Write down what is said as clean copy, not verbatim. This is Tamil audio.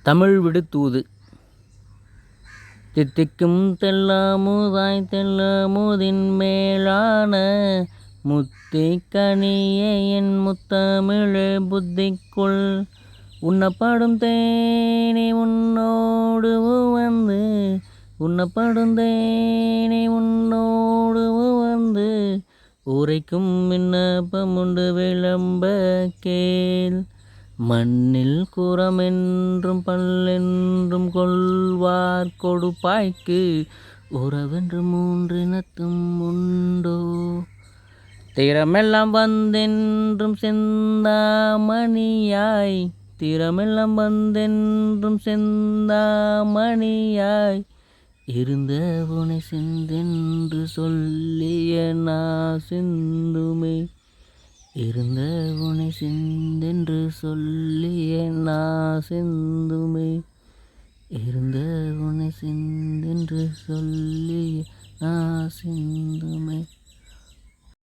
தமிழ் விடு தூது. தித்திக்கும் தெல்லாமுதாய் தெல்லாமுதின் மேலான முத்திக்கனியே என் முத்தமிழே புத்திக்குள் உண்ணப்படும் தேனே உன்னோடு வந்து உண்ணப்படும் தேனே உன்னோடு வந்து உரைக்கும் விண்ணப்பமுண்டு விளம்ப கேள். மண்ணில் குறமென்றும் பல்லென்றும் கொள்வார் கொடுப்பாய்க்கு உறவென்று மூன்றினத்தும் உண்டோ. திறமெல்லாம் வந்தென்றும் செந்தாமணியாய் திறமெல்லாம் வந்தென்றும் செந்தாமணியாய் இருந்த உனை சிந்தென்று சொல்லிய சிந்துமே இருந்த உனை சிந்தென்று சொல்லிய சிந்துமே இருந்த உனை சிந்தென்று சொல்லிய சிந்துமே.